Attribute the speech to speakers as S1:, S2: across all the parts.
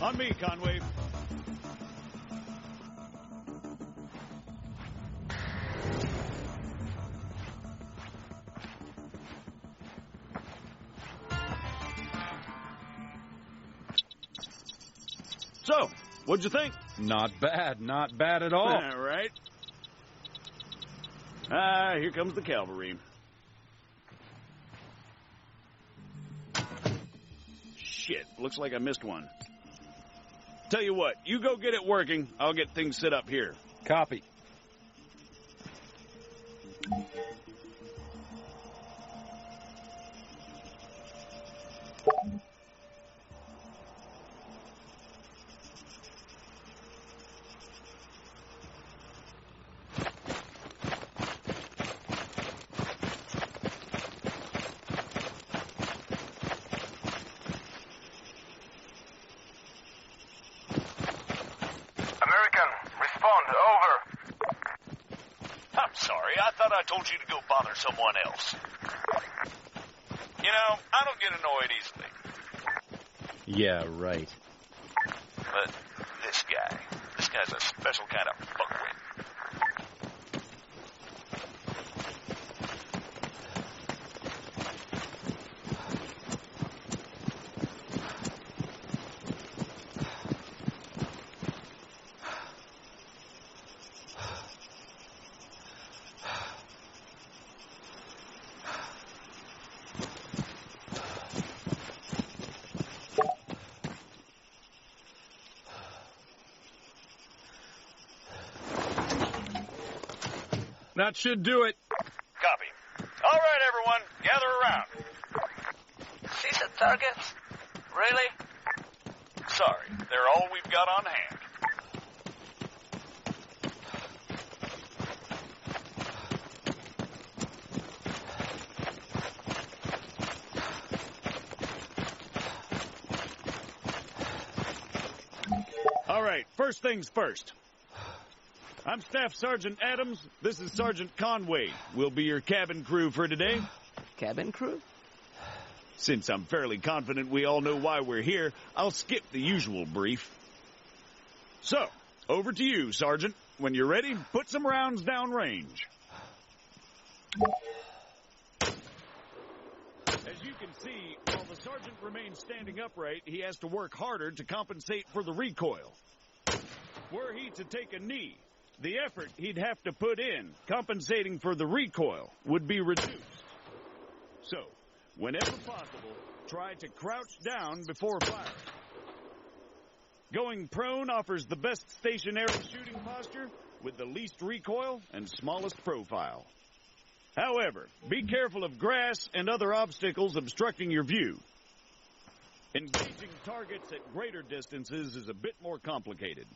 S1: On me, Conway. So, what'd you think?
S2: Not bad at all.
S1: All right. Here comes the cavalry. Shit, looks like I missed one. Tell you what, you go get it working. I'll get things set up here.
S2: Copy.
S3: I told you to go bother someone else. You know, I don't get annoyed easily.
S2: Yeah, right.
S3: But this guy's a special kind of fuckwit.
S2: That should do it.
S3: Copy. All right, everyone, gather around.
S4: See some targets? Really?
S3: Sorry, they're all we've got on hand.
S1: All right, first things first. I'm Staff Sergeant Adams. This is Sergeant Conway. We'll be your cabin crew for today.
S4: Cabin crew?
S1: Since I'm fairly confident we all know why we're here, I'll skip the usual brief. So, over to you, Sergeant. When you're ready, put some rounds down range. As you can see, while the sergeant remains standing upright, he has to work harder to compensate for the recoil. Were he to take a knee, the effort he'd have to put in, compensating for the recoil, would be reduced. So, whenever possible, try to crouch down before firing. Going prone offers the best stationary shooting posture with the least recoil and smallest profile. However, be careful of grass and other obstacles obstructing your view. Engaging targets at greater distances is a bit more complicated.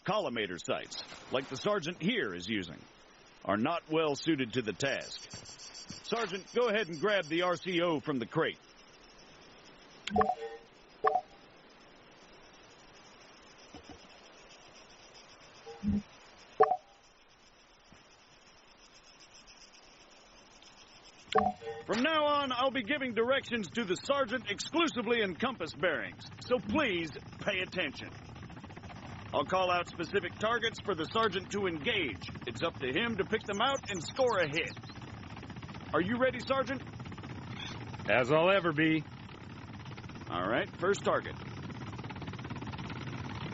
S1: Collimator sights, like the sergeant here is using, are not well suited to the task. Sergeant, go ahead and grab the RCO from the crate. From now on, I'll be giving directions to the sergeant exclusively in compass bearings, so please pay attention. I'll call out specific targets for the sergeant to engage. It's up to him to pick them out and score a hit. Are you ready, Sergeant?
S2: As I'll ever be.
S1: All right, first target.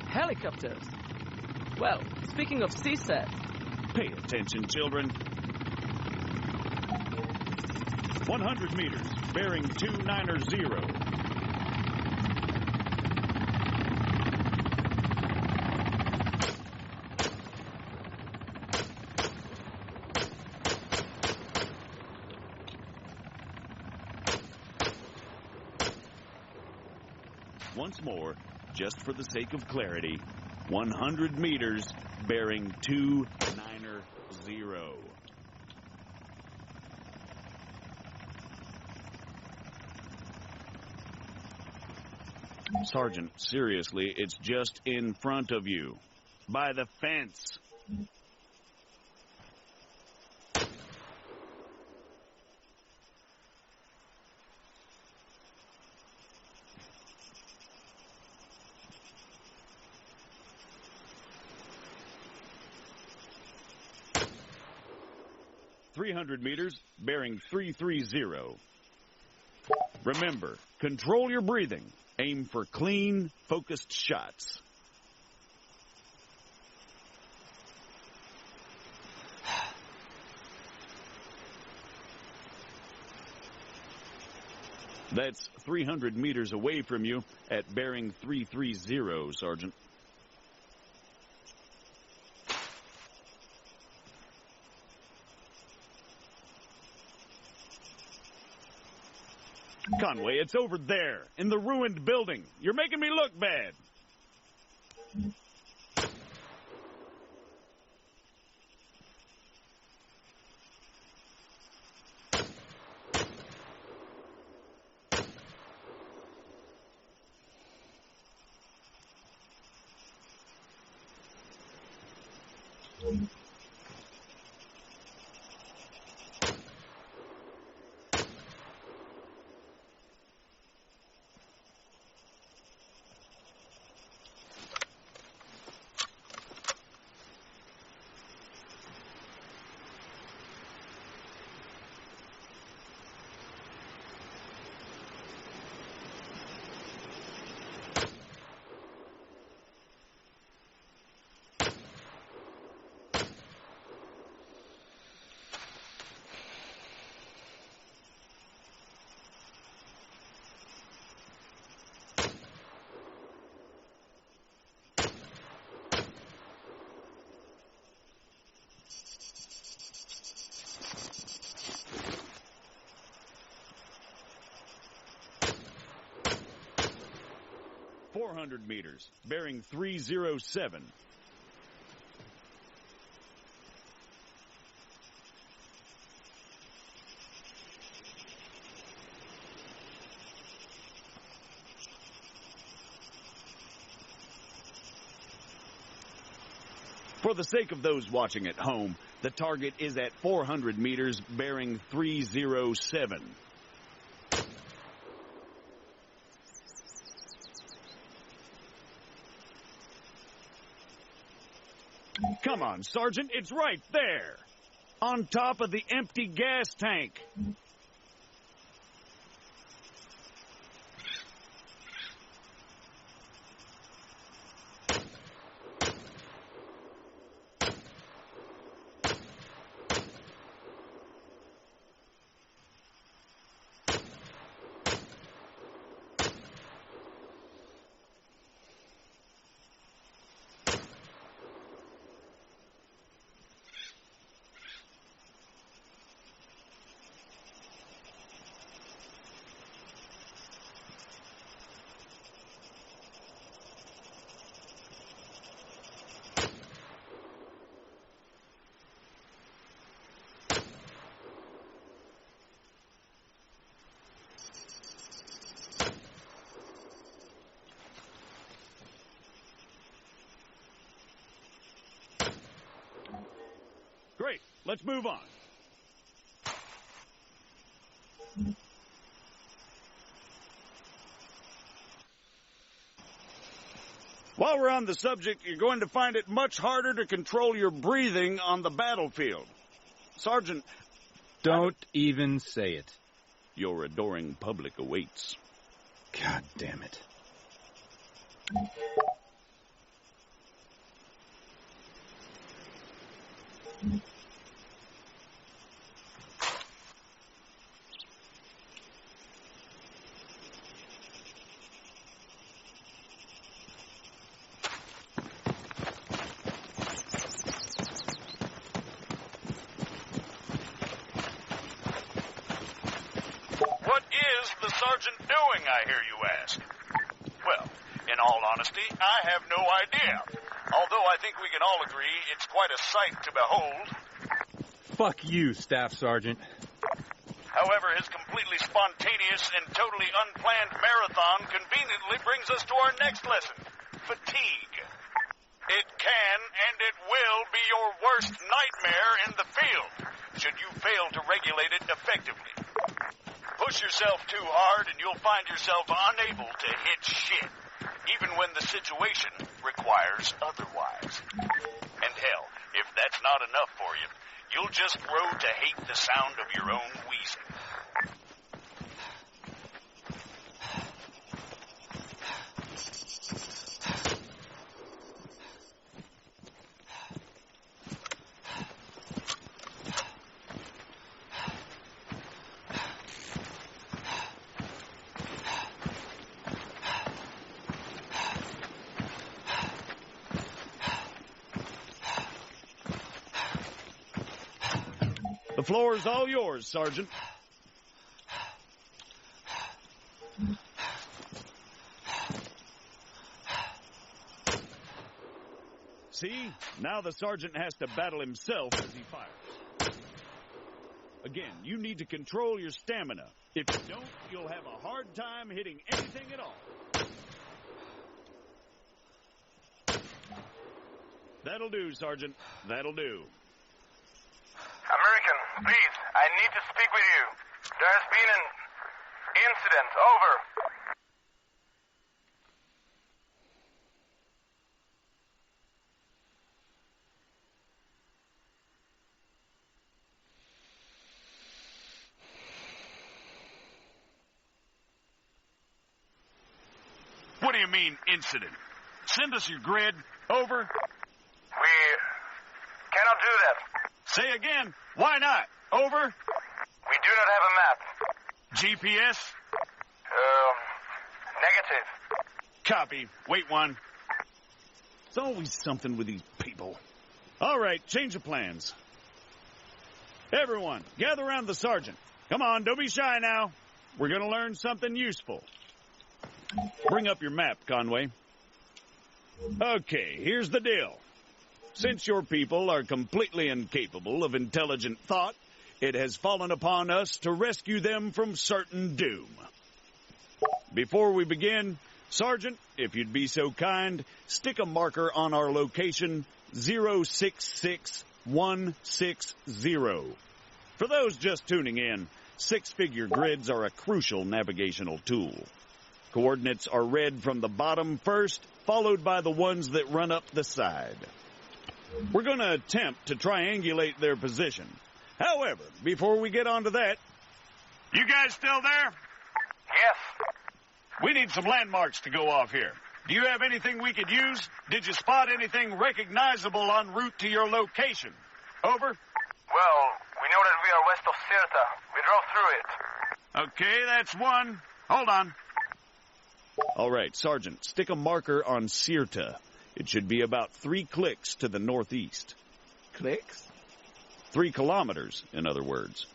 S4: Helicopters. Well, speaking of CSAT.
S1: Pay attention, children. 100 meters, bearing 290. Once more, just for the sake of clarity, 100 meters bearing 290. Sergeant, seriously, it's just in front of you. By the fence. .300 meters, bearing 330. Remember, control your breathing. Aim for clean, focused shots. That's 300 meters away from you at bearing 330, Sergeant. Conway, it's over there, in the ruined building. You're making me look bad. .400 meters, bearing 307. For the sake of those watching at home, the target is at 400 meters, bearing 307. Come on, Sergeant, it's right there. On top of the empty gas tank. Great. Let's move on. While we're on the subject, you're going to find it much harder to control your breathing on the battlefield. Sergeant...
S2: Don't even say it.
S1: Your adoring public awaits.
S2: God damn it.
S3: What is the sergeant doing, I hear you ask? Well, In all honesty, I have no idea. Although I think we can all agree it's quite a sight to behold.
S2: Fuck you, Staff Sergeant.
S3: However, his completely spontaneous and totally unplanned marathon conveniently brings us to our next lesson, fatigue. It can and it will be your worst nightmare in the field, should you fail to regulate it effectively. Push yourself too hard and you'll find yourself unable to hit shit, even when the situation requires otherwise. And hell, if that's not enough for you, you'll just grow to hate the sound of your own wheezing.
S1: The floor's all yours, Sergeant. See? Now the sergeant has to battle himself as he fires. Again, you need to control your stamina. If you don't, you'll have a hard time hitting anything at all. That'll do, Sergeant. That'll do.
S5: American, please, I need to speak with you. There has been an incident. Over.
S1: What do you mean, incident? Send us your grid. Over.
S5: We cannot do that.
S1: Say again. Why not? Over.
S5: We do not have a map.
S1: GPS?
S5: Negative.
S1: Copy. Wait one. It's always something with these people. All right, change of plans. Everyone, gather around the sergeant. Come on, don't be shy now. We're going to learn something useful. Bring up your map, Conway. Okay, here's the deal. Since your people are completely incapable of intelligent thought, it has fallen upon us to rescue them from certain doom. Before we begin, Sergeant, if you'd be so kind, stick a marker on our location 066160. For those just tuning in, six-figure grids are a crucial navigational tool. Coordinates are read from the bottom first, followed by the ones that run up the side. We're going to attempt to triangulate their position. However, before we get on to that, you guys still there?
S5: Yes.
S1: We need some landmarks to go off here. Do you have anything we could use? Did you spot anything recognizable en route to your location? Over.
S5: Well, we know that we are west of Sirta. We drove through it.
S1: Okay, that's one. Hold on. All right, Sergeant, stick a marker on Sirta. It should be about 3 clicks to the northeast.
S4: Clicks?
S1: 3 kilometers, in other words.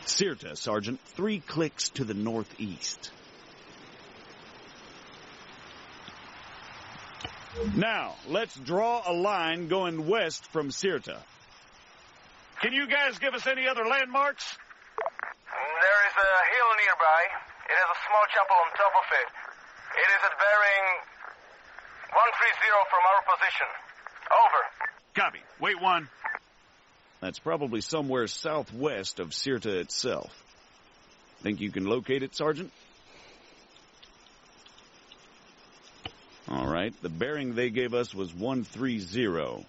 S1: Sirta, Sergeant. 3 clicks to the northeast. Now, let's draw a line going west from Sirta. Can you guys give us any other landmarks?
S5: There is a hill nearby. It has a small chapel on top of it. It is at bearing 130 from our position. Over.
S1: Copy. Wait one. That's probably somewhere southwest of Sirta itself. Think you can locate it, Sergeant? All right. The bearing they gave us was 130.